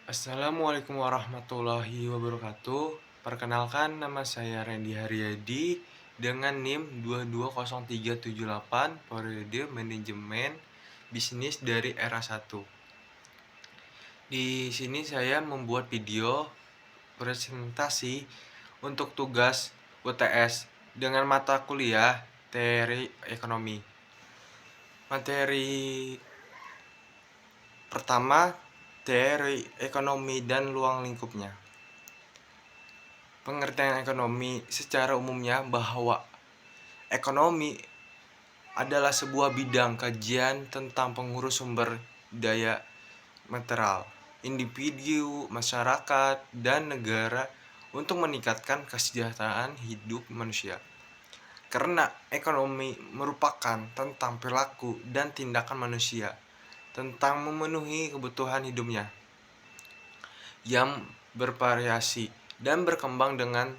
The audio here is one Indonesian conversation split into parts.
Assalamualaikum warahmatullahi wabarakatuh. Perkenalkan, nama saya Randy Haryadi dengan NIM 220378, periode manajemen bisnis dari era 1. Di sini saya membuat video presentasi untuk tugas UTS dengan mata kuliah teori ekonomi. Materi pertama, teori ekonomi dan ruang lingkupnya. Pengertian ekonomi secara umumnya bahwa ekonomi adalah sebuah bidang kajian tentang pengurus sumber daya material, individu, masyarakat, dan negara untuk meningkatkan kesejahteraan hidup manusia. Karena ekonomi merupakan tentang perilaku dan tindakan manusia tentang memenuhi kebutuhan hidupnya yang bervariasi dan berkembang dengan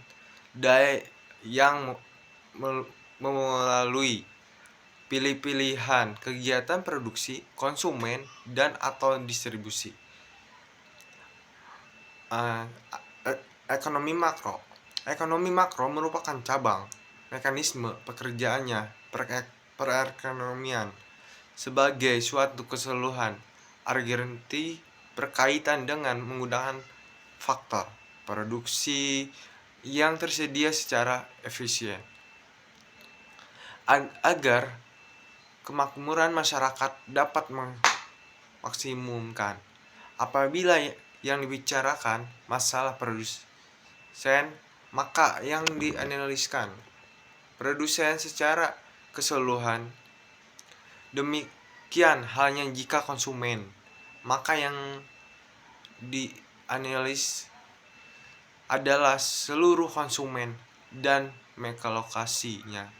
daya yang melalui pilih-pilihan kegiatan produksi, konsumen, dan atau distribusi. Ekonomi makro. Ekonomi makro merupakan cabang mekanisme pekerjaannya perekonomian sebagai suatu keseluruhan arti berkaitan dengan menggunakan faktor produksi yang tersedia secara efisien agar kemakmuran masyarakat dapat memaksimumkan. Apabila yang dibicarakan masalah produsen, maka yang dianaliskan produsen secara keseluruhan. Demikian halnya jika konsumen, maka yang dianalisis adalah seluruh konsumen dan mekalokasinya.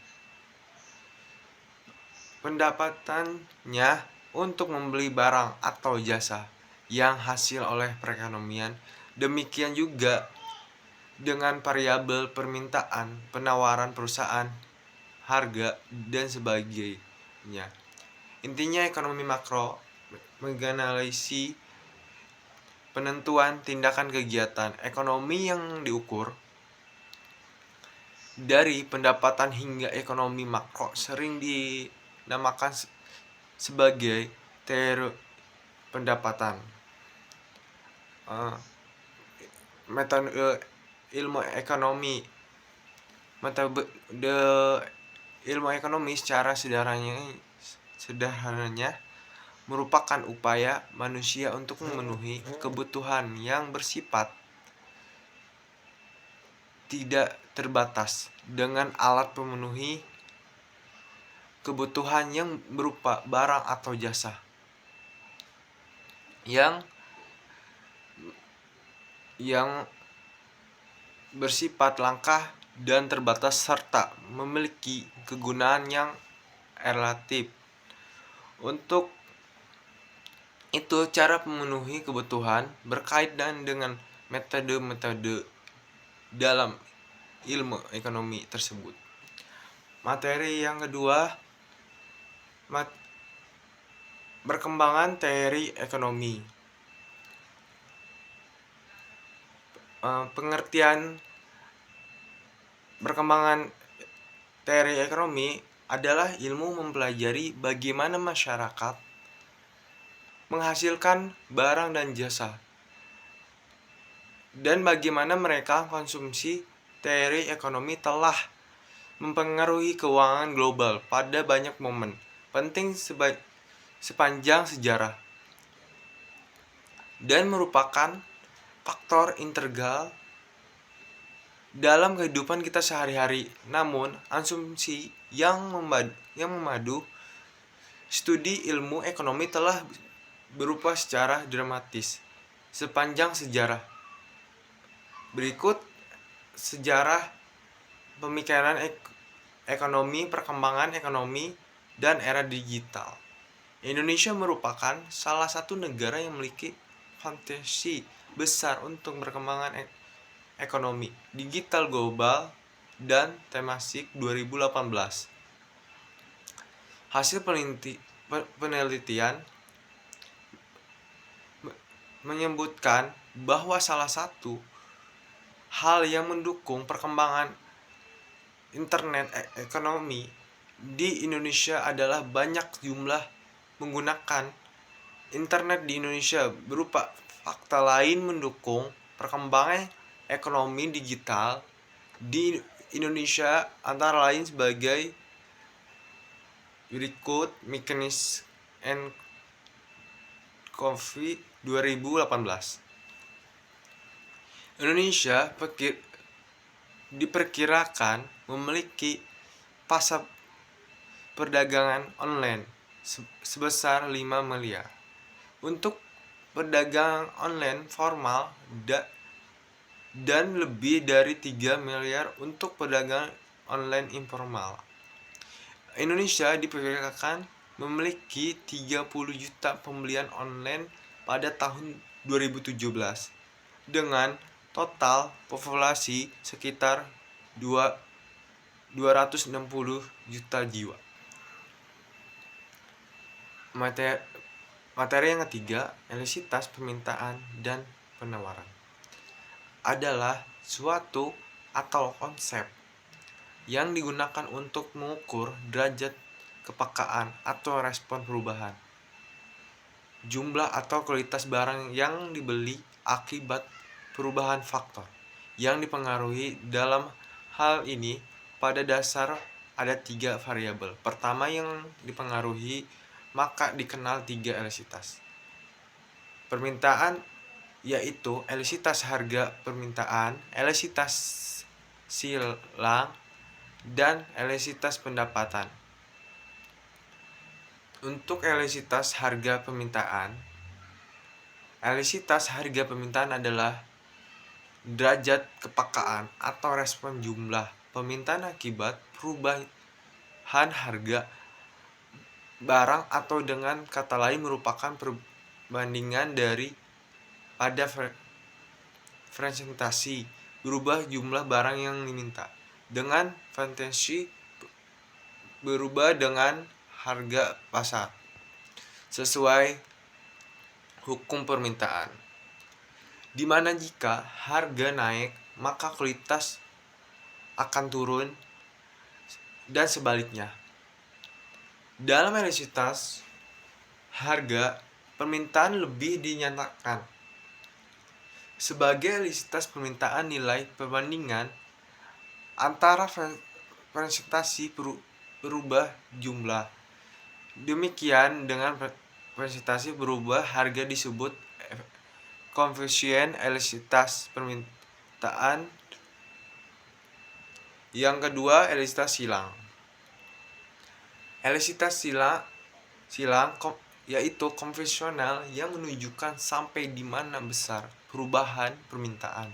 Pendapatannya untuk membeli barang atau jasa yang hasil oleh perekonomian. Demikian juga dengan variabel permintaan, penawaran perusahaan, harga, dan sebagainya. Intinya ekonomi makro menganalisis penentuan tindakan kegiatan ekonomi yang diukur dari pendapatan hingga ekonomi makro sering dinamakan sebagai teori pendapatan. Metode ilmu ekonomi. Metode ilmu ekonomi secara sederhananya merupakan upaya manusia untuk memenuhi kebutuhan yang bersifat tidak terbatas dengan alat pemenuhi kebutuhan yang berupa barang atau jasa yang bersifat langka dan terbatas serta memiliki kegunaan yang relatif. Untuk itu, cara memenuhi kebutuhan berkaitan dengan metode-metode dalam ilmu ekonomi tersebut. Materi yang kedua, perkembangan teori ekonomi. Pengertian perkembangan teori ekonomi adalah ilmu mempelajari bagaimana masyarakat menghasilkan barang dan jasa dan bagaimana mereka konsumsi. Teori ekonomi telah mempengaruhi keuangan global pada banyak momen penting sepanjang sejarah dan merupakan faktor integral dalam kehidupan kita sehari-hari. Namun, asumsi yang memadu studi ilmu ekonomi telah berubah secara dramatis sepanjang sejarah. Berikut sejarah pemikiran ekonomi, perkembangan ekonomi, dan era digital. Indonesia merupakan salah satu negara yang memiliki potensi besar untuk perkembangan ekonomi digital global dan temasik 2018. Hasil penelitian menyebutkan bahwa salah satu hal yang mendukung perkembangan internet ekonomi di Indonesia adalah banyak jumlah menggunakan internet di Indonesia. Berupa fakta lain mendukung perkembangan ekonomi digital di Indonesia antara lain sebagai berikut: McKinsey and Company 2018. Indonesia diperkirakan memiliki pasar perdagangan online sebesar 5 miliar. Untuk perdagangan online formal dan lebih dari 3 miliar untuk perdagangan online informal. Indonesia diperkirakan memiliki 30 juta pembelian online pada tahun 2017 dengan total populasi sekitar 260 juta jiwa. Materi yang ketiga, elastisitas permintaan dan penawaran adalah suatu atau konsep yang digunakan untuk mengukur derajat kepekaan atau respon perubahan jumlah atau kualitas barang yang dibeli akibat perubahan faktor yang dipengaruhi. Dalam hal ini pada dasar ada 3 variabel. Pertama yang dipengaruhi maka dikenal 3 elastisitas permintaan, yaitu elastisitas harga permintaan, elastisitas silang, dan elastisitas pendapatan. Untuk elastisitas harga permintaan, elastisitas harga permintaan adalah derajat kepekaan atau respon jumlah permintaan akibat perubahan harga barang, atau dengan kata lain merupakan perbandingan dari pada frekuensi berubah jumlah barang yang diminta dengan frekuensi berubah dengan harga pasar sesuai hukum permintaan, di mana jika harga naik maka kualitas akan turun dan sebaliknya. Dalam elastisitas harga permintaan lebih dinyatakan sebagai elastisitas permintaan nilai perbandingan antara frekuensi berubah jumlah. Demikian dengan frekuensi berubah harga disebut koefisien elastisitas permintaan. Yang kedua, elastisitas silang. Elastisitas silang yaitu konvensional yang menunjukkan sampai di mana besar perubahan permintaan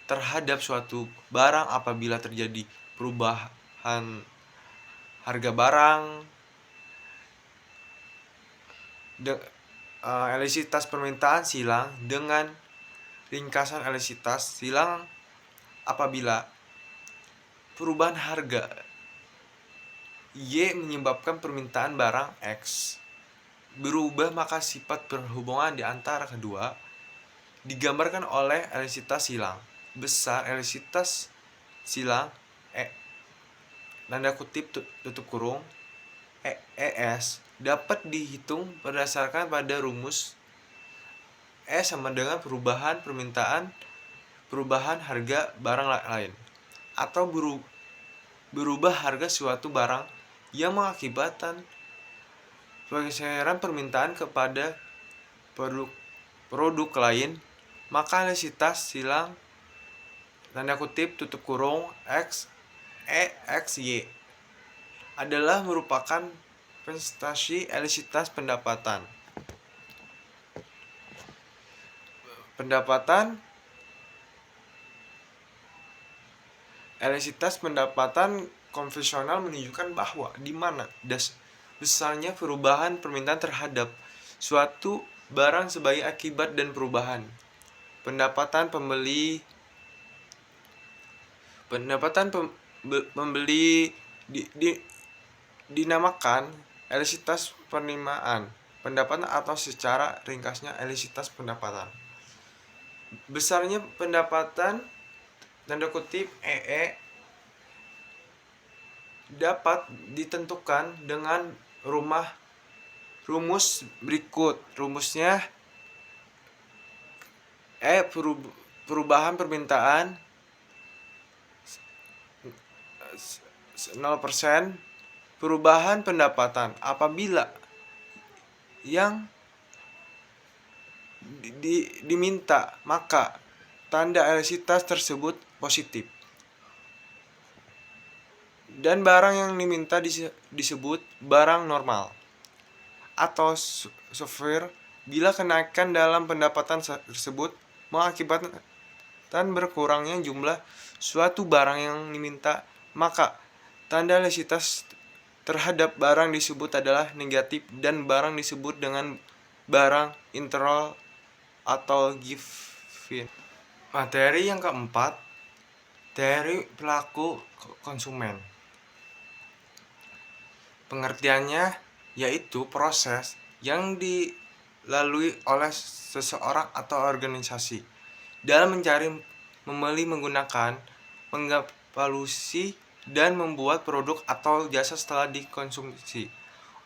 terhadap suatu barang apabila terjadi perubahan harga barang. Elastisitas permintaan silang dengan ringkasan elastisitas silang apabila perubahan harga Y menyebabkan permintaan barang X berubah, maka sifat berhubungan di antara kedua digambarkan oleh elastisitas silang. Besar elastisitas silang ES dapat dihitung berdasarkan pada rumus E sama dengan perubahan permintaan perubahan harga barang lain, atau berubah harga suatu barang yang mengakibatkan pergeseran permintaan kepada produk lain, maka elastisitas silang XY adalah merupakan presentasi elastisitas pendapatan. Elastisitas pendapatan konvensional menunjukkan bahwa di mana besarnya perubahan permintaan terhadap suatu barang sebagai akibat dan perubahan pendapatan pembeli dinamakan elastisitas penerimaan pendapatan, atau secara ringkasnya elastisitas pendapatan. Besarnya pendapatan tanda kutip dapat ditentukan dengan rumus berikut. Rumusnya perubahan permintaan 0%, perubahan pendapatan apabila yang diminta maka tanda elastisitas tersebut positif, dan barang yang diminta disebut barang normal atau severe bila kenaikan dalam pendapatan tersebut mengakibatkan berkurangnya jumlah suatu barang yang diminta, maka tanda elastisitas terhadap barang disebut adalah negatif, dan barang disebut dengan barang integral atau given. Materi yang keempat, teori perilaku konsumen. Pengertiannya yaitu proses yang dilalui oleh seseorang atau organisasi dalam mencari, membeli, menggunakan, mengevaluasi, dan membuat produk atau jasa setelah dikonsumsi.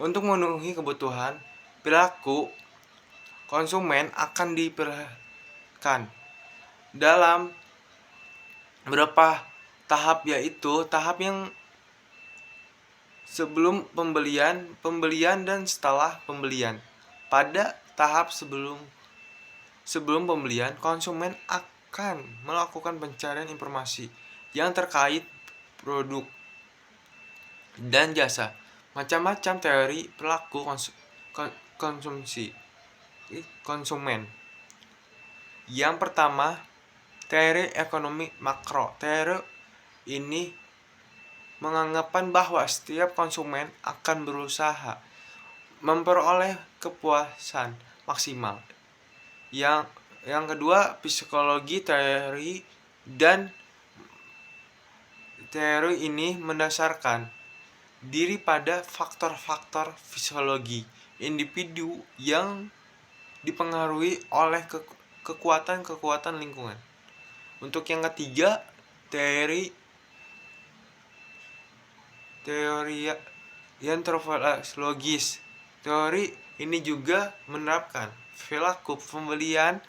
Untuk memenuhi kebutuhan perilaku konsumen akan diperhatikan dalam beberapa tahap, yaitu tahap yang sebelum pembelian dan setelah pembelian. Pada tahap sebelum pembelian, konsumen akan melakukan pencarian informasi yang terkait produk dan jasa. Macam-macam teori perilaku konsumen. Yang pertama, teori ekonomi makro. Teori ini menganggapan bahwa setiap konsumen akan berusaha memperoleh kepuasan maksimal. Yang kedua, psikologi teori, dan teori ini mendasarkan diri pada faktor-faktor fisiologi individu yang dipengaruhi oleh kekuatan lingkungan. Untuk yang ketiga, teori antropologis. Teori ini juga menerapkan perilaku pembelian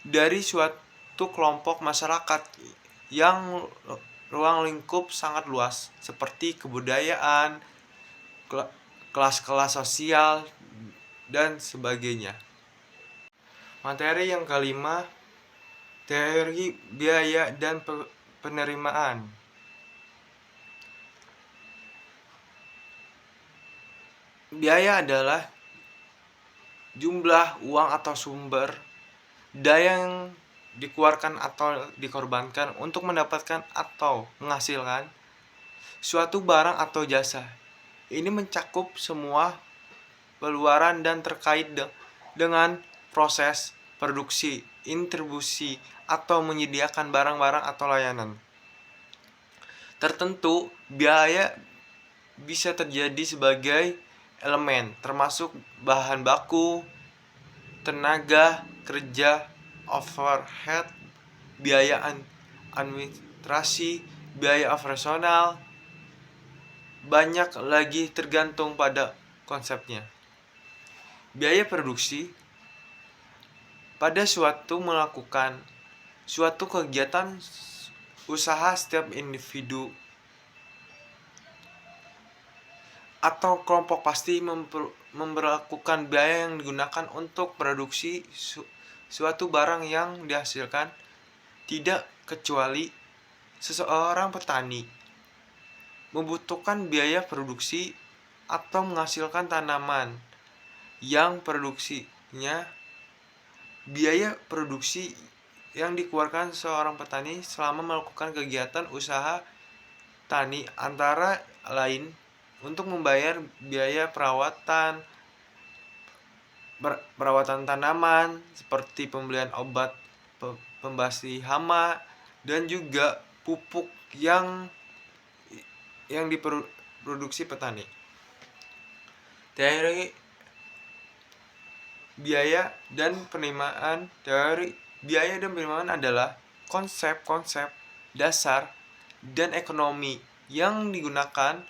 dari suatu kelompok masyarakat yang ruang lingkup sangat luas, seperti kebudayaan, kelas-kelas sosial, dan sebagainya. Materi yang kelima, teori biaya dan penerimaan. Biaya adalah jumlah uang atau sumber daya yang dikeluarkan atau dikorbankan untuk mendapatkan atau menghasilkan suatu barang atau jasa. Ini mencakup semua pengeluaran dan terkait dengan proses produksi, distribusi, atau menyediakan barang-barang atau layanan tertentu. Biaya bisa terjadi sebagai elemen, termasuk bahan baku, tenaga kerja, overhead, biaya administrasi, biaya operasional. Banyak lagi tergantung pada konsepnya. Biaya produksi pada melakukan suatu kegiatan usaha, setiap individu atau kelompok pasti memberlakukan biaya yang digunakan untuk produksi suatu barang yang dihasilkan, tidak kecuali seseorang petani membutuhkan biaya produksi atau menghasilkan tanaman yang produksinya. Biaya produksi yang dikeluarkan seorang petani selama melakukan kegiatan usaha tani antara lain untuk membayar biaya perawatan tanaman, seperti pembelian obat pembasmi hama, dan juga pupuk yang diproduksi petani. Teori biaya dan penerimaan. Teori Biaya dan penerimaan adalah konsep-konsep dasar dan ekonomi yang digunakan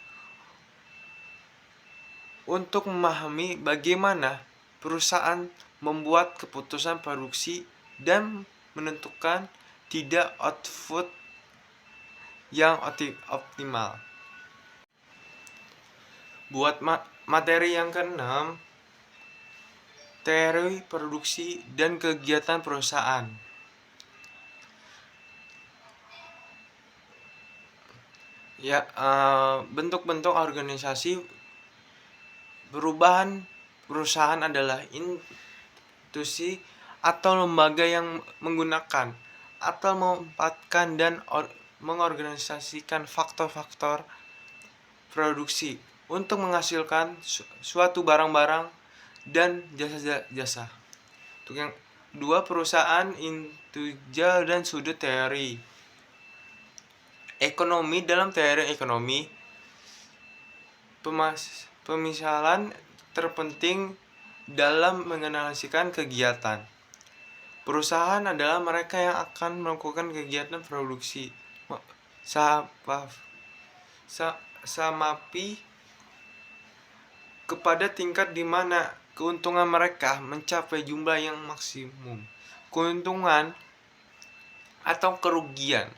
untuk memahami bagaimana perusahaan membuat keputusan produksi dan menentukan tidak output yang optimal. Buat materi yang keenam, teori produksi dan kegiatan perusahaan. Ya, bentuk-bentuk organisasi perubahan perusahaan adalah institusi atau lembaga yang menggunakan atau memanfaatkan dan mengorganisasikan faktor-faktor produksi untuk menghasilkan suatu barang-barang dan jasa-jasa. Untuk yang dua, perusahaan integer dan sudut teori. Ekonomi. Dalam teori ekonomi, pemisahan terpenting dalam menganalisikan kegiatan. Perusahaan adalah mereka yang akan melakukan kegiatan produksi samapi kepada tingkat di mana keuntungan mereka mencapai jumlah yang maksimum. Keuntungan atau kerugian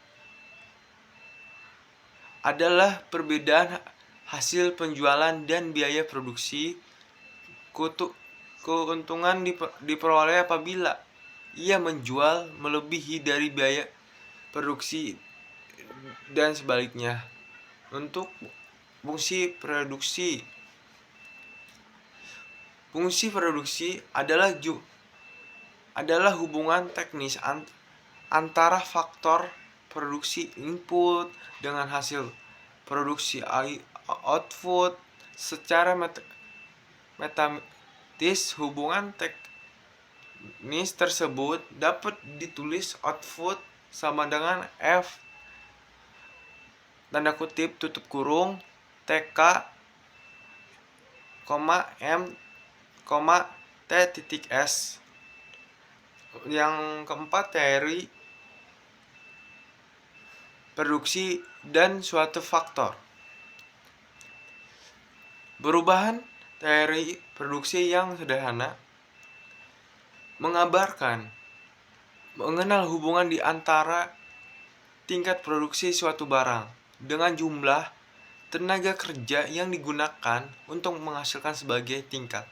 adalah perbedaan hasil penjualan dan biaya produksi. Keuntungan diperoleh apabila ia menjual melebihi dari biaya produksi dan sebaliknya. Untuk fungsi produksi. Fungsi produksi adalah hubungan teknis antara faktor produksi input dengan hasil produksi output. Secara matematis, hubungan teknis tersebut dapat ditulis output sama dengan F TK, M, T.S. Yang keempat, teori produksi dan suatu faktor. Perubahan teori produksi yang sederhana mengenal hubungan di antara tingkat produksi suatu barang dengan jumlah tenaga kerja yang digunakan untuk menghasilkan sebagai tingkat.